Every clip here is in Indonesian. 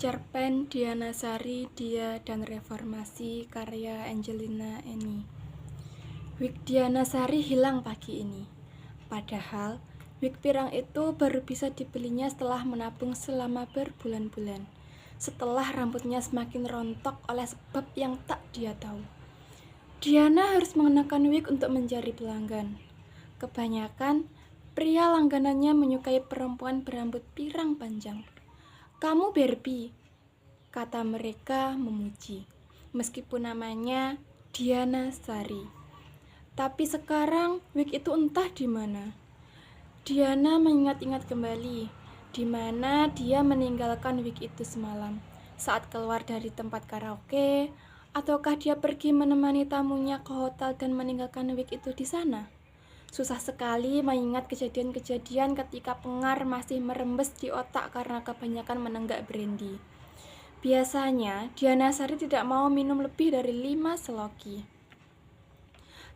Cerpen Diana Sari, Dia dan Reformasi, karya Angelina Eni. Wig Diana Sari hilang pagi ini. Padahal, wig pirang itu baru bisa dibelinya setelah menabung selama berbulan-bulan. Setelah rambutnya semakin rontok oleh sebab yang tak dia tahu. Diana harus mengenakan wig untuk mencari pelanggan. Kebanyakan, pria langganannya menyukai perempuan berambut pirang panjang. "Kamu Barbie," kata mereka memuji, meskipun namanya Diana Sari. Tapi sekarang wig itu entah di mana. Diana mengingat-ingat kembali di mana dia meninggalkan wig itu semalam saat keluar dari tempat karaoke, ataukah dia pergi menemani tamunya ke hotel dan meninggalkan wig itu di sana. Susah sekali mengingat kejadian-kejadian ketika pengar masih merembes di otak karena kebanyakan menenggak brandy. Biasanya, Diana Sari tidak mau minum lebih dari 5 seloki.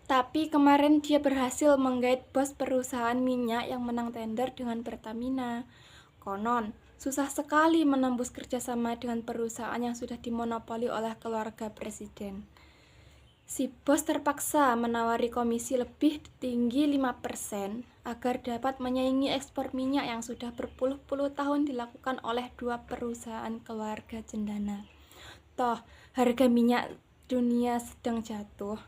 Tapi kemarin dia berhasil menggait bos perusahaan minyak yang menang tender dengan Pertamina. Konon, susah sekali menembus kerjasama dengan perusahaan yang sudah dimonopoli oleh keluarga presiden. Si bos terpaksa menawari komisi lebih tinggi 5% agar dapat menyaingi ekspor minyak yang sudah berpuluh-puluh tahun dilakukan oleh dua perusahaan keluarga cendana. Toh, harga minyak dunia sedang jatuh.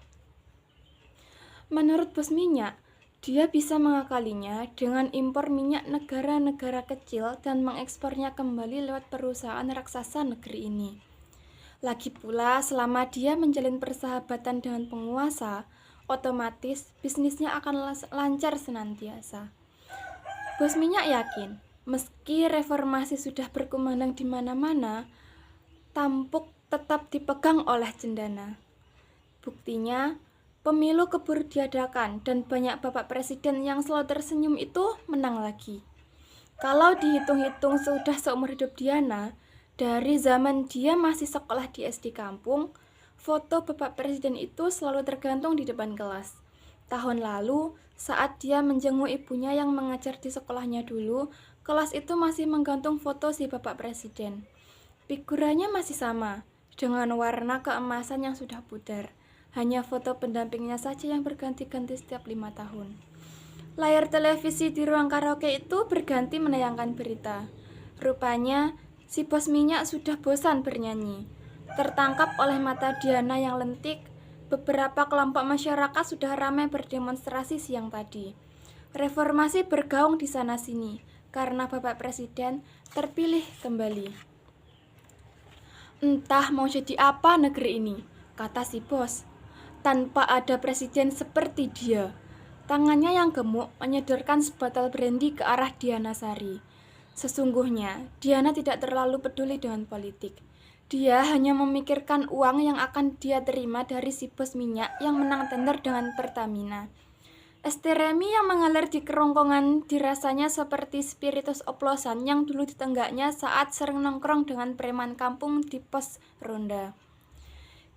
Menurut bos minyak, dia bisa mengakalinya dengan impor minyak negara-negara kecil dan mengekspornya kembali lewat perusahaan raksasa negeri ini. Lagi pula, selama dia menjalin persahabatan dengan penguasa, otomatis bisnisnya akan lancar senantiasa. Bos minyak yakin, meski reformasi sudah berkumandang di mana-mana, tampuk tetap dipegang oleh cendana. Buktinya, pemilu keburu diadakan dan banyak bapak presiden yang selalu tersenyum itu menang lagi. Kalau dihitung-hitung sudah seumur hidup Diana, dari zaman dia masih sekolah di SD kampung, foto bapak presiden itu selalu tergantung di depan kelas. Tahun lalu, saat dia menjenguk ibunya yang mengajar di sekolahnya dulu, kelas itu masih menggantung foto si bapak presiden. Figurannya masih sama, dengan warna keemasan yang sudah pudar. Hanya foto pendampingnya saja yang berganti-ganti setiap 5 tahun. Layar televisi di ruang karaoke itu berganti menayangkan berita. Rupanya, si bos minyak sudah bosan bernyanyi. Tertangkap oleh mata Diana yang lentik, beberapa kelompok masyarakat sudah ramai berdemonstrasi siang tadi. Reformasi bergaung di sana-sini, karena Bapak Presiden terpilih kembali. "Entah mau jadi apa negeri ini," kata si bos, "tanpa ada presiden seperti dia." Tangannya yang gemuk menyodorkan sebotol brandy ke arah Diana Sari. Sesungguhnya, Diana tidak terlalu peduli dengan politik. Dia hanya memikirkan uang yang akan dia terima dari si bos minyak yang menang tender dengan Pertamina. Es teh Remi yang mengalir di kerongkongan dirasanya seperti spiritus oplosan yang dulu ditenggaknya saat sering nongkrong dengan preman kampung di pos ronda.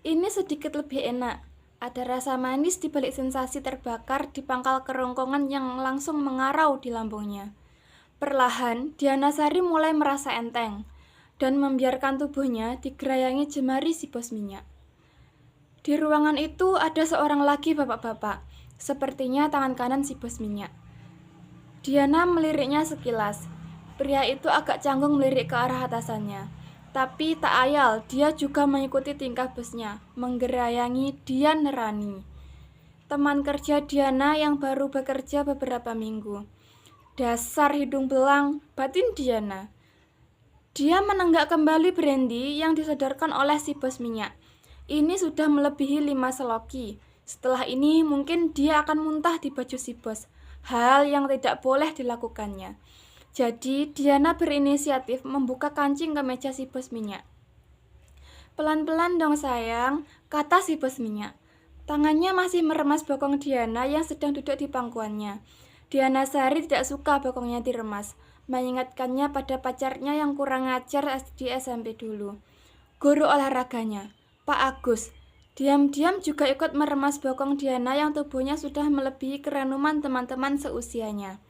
Ini sedikit lebih enak. Ada rasa manis di balik sensasi terbakar di pangkal kerongkongan yang langsung mengarau di lambungnya. Perlahan, Diana Sari mulai merasa enteng dan membiarkan tubuhnya digerayangi jemari si bos minyak. Di ruangan itu ada seorang lagi bapak-bapak, sepertinya tangan kanan si bos minyak. Diana meliriknya sekilas. Pria itu agak canggung melirik ke arah atasannya. Tapi tak ayal, dia juga mengikuti tingkah bosnya, menggerayangi Dian Rani, teman kerja Diana yang baru bekerja beberapa minggu. Dasar hidung belang, batin Diana. Dia menenggak kembali brandy yang disodorkan oleh si bos minyak. Ini sudah melebihi 5 seloki. Setelah ini mungkin dia akan muntah di baju si bos, hal yang tidak boleh dilakukannya. Jadi, Diana berinisiatif membuka kancing ke meja si bos minyak. "Pelan-pelan dong sayang," kata si bos minyak. Tangannya masih meremas bokong Diana yang sedang duduk di pangkuannya. Diana Sari tidak suka bokongnya diremas, mengingatkannya pada pacarnya yang kurang ajar di SMP dulu. Guru olahraganya, Pak Agus, diam-diam juga ikut meremas bokong Diana yang tubuhnya sudah melebihi kerenuman teman-teman seusianya.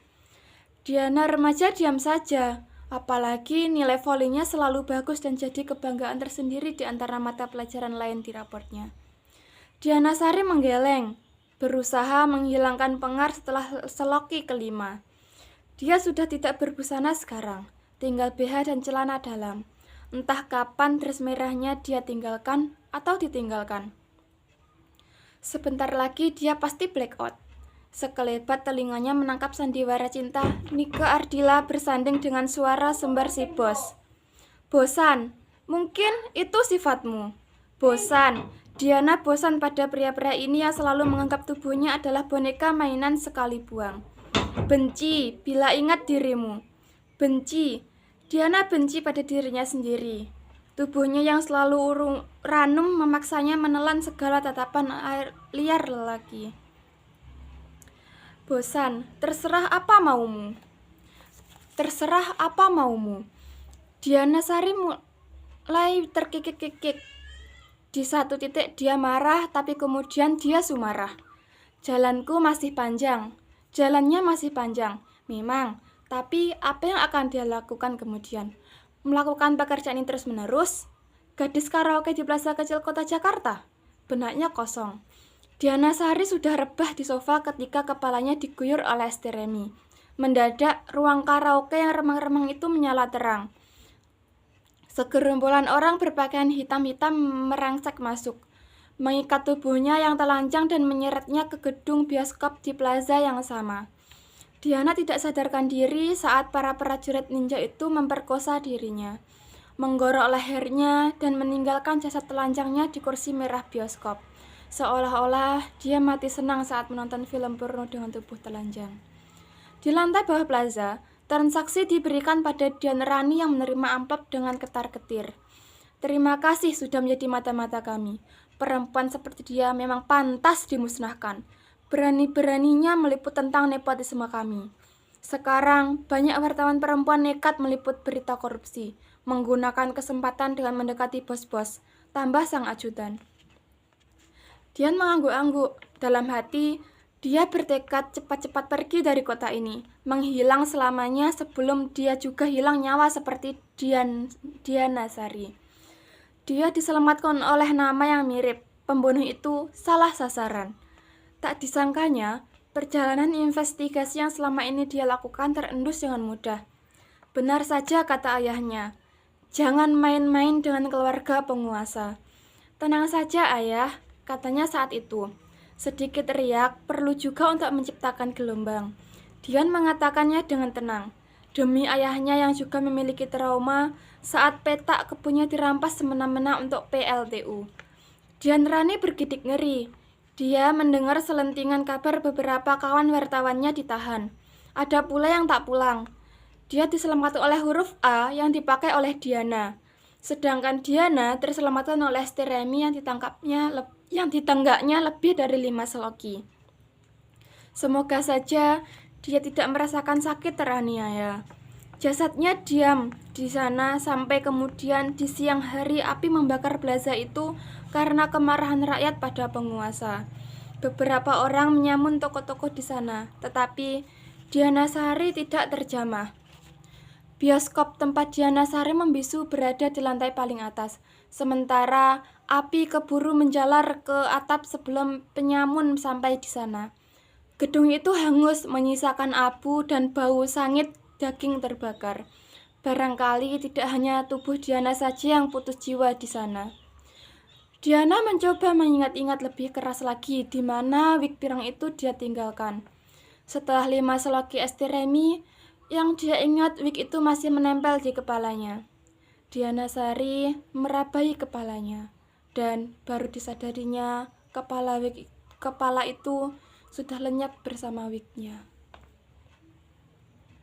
Diana remaja diam saja, Apalagi nilai volinya selalu bagus dan jadi kebanggaan tersendiri di antara mata pelajaran lain di raportnya. Diana Sari menggeleng, berusaha menghilangkan pengar setelah seloki kelima. Dia sudah tidak berbusana sekarang, tinggal BH dan celana dalam. Entah kapan dress merahnya dia tinggalkan atau ditinggalkan. Sebentar lagi dia pasti blackout. Sekelebat telinganya menangkap sandiwara cinta Nike Ardila bersanding dengan suara sembar si bos. Bosan, mungkin itu sifatmu. Bosan, Diana bosan pada pria-pria ini yang selalu menganggap tubuhnya adalah boneka mainan sekali buang. Benci bila ingat dirimu. Benci, Diana benci pada dirinya sendiri. Tubuhnya yang selalu ranum memaksanya menelan segala tatapan air liar lelaki. Bosan, terserah apa maumu. Terserah apa maumu. Diana Sari mulai terkikik-kikik. Di satu titik dia marah, tapi kemudian dia sumarah. Jalanku masih panjang. Jalannya masih panjang, memang. Tapi apa yang akan dia lakukan kemudian? Melakukan pekerjaan ini terus-menerus? Gadis karaoke di plaza kecil kota Jakarta? Benaknya kosong. Diana Sari sudah rebah di sofa ketika kepalanya diguyur oleh Steremi. Mendadak, ruang karaoke yang remang-remang itu menyala terang. Segerombolan orang berpakaian hitam-hitam merangsek masuk, mengikat tubuhnya yang telanjang dan menyeretnya ke gedung bioskop di plaza yang sama. Diana tidak sadarkan diri saat para prajurit ninja itu memperkosa dirinya, menggorok lehernya dan meninggalkan jasad telanjangnya di kursi merah bioskop. Seolah-olah dia mati senang saat menonton film porno dengan tubuh telanjang. Di lantai bawah plaza, transaksi diberikan pada Dian Rani yang menerima amplop dengan ketar-ketir. Terima kasih sudah menjadi mata-mata kami. Perempuan seperti dia memang pantas dimusnahkan. Berani-beraninya meliput tentang nepotisme kami. Sekarang, banyak wartawan perempuan nekat meliput berita korupsi, menggunakan kesempatan dengan mendekati bos-bos, tambah sang ajudan. Dian mengangguk-angguk. Dalam hati, dia bertekad cepat-cepat pergi dari kota ini, menghilang selamanya sebelum dia juga hilang nyawa seperti Diana Sari. Dia diselamatkan oleh nama yang mirip. Pembunuh itu salah sasaran. Tak disangkanya, perjalanan investigasi yang selama ini dia lakukan terendus dengan mudah. Benar saja kata ayahnya, jangan main-main dengan keluarga penguasa. Tenang saja ayah, katanya saat itu. Sedikit riak perlu juga untuk menciptakan gelombang. Dian mengatakannya dengan tenang. Demi ayahnya yang juga memiliki trauma saat petak kebunnya dirampas semena-mena untuk PLTU. Dian Rani bergidik ngeri. Dia mendengar selentingan kabar beberapa kawan wartawannya ditahan. Ada pula yang tak pulang. Dia diselamatkan oleh huruf A yang dipakai oleh Diana. Sedangkan Diana terselamatkan oleh Steremi yang ditenggaknya lebih dari 5 seloki. Semoga saja dia tidak merasakan sakit teraniaya. Jasadnya diam di sana sampai kemudian di siang hari api membakar plaza itu karena kemarahan rakyat pada penguasa. Beberapa orang menyamun toko-toko di sana, tetapi Diana Sari tidak terjamah. Bioskop tempat Diana Sari membisu berada di lantai paling atas, sementara api keburu menjalar ke atap sebelum penyamun sampai di sana. Gedung itu hangus, menyisakan abu dan bau sangit daging terbakar. Barangkali tidak hanya tubuh Diana saja yang putus jiwa di sana. Diana mencoba mengingat-ingat lebih keras lagi di mana wig pirang itu dia tinggalkan. Setelah 5 seloki Steremi, yang dia ingat wig itu masih menempel di kepalanya. Diana Sari merabai kepalanya dan baru disadarinya kepala itu sudah lenyap bersama wignya.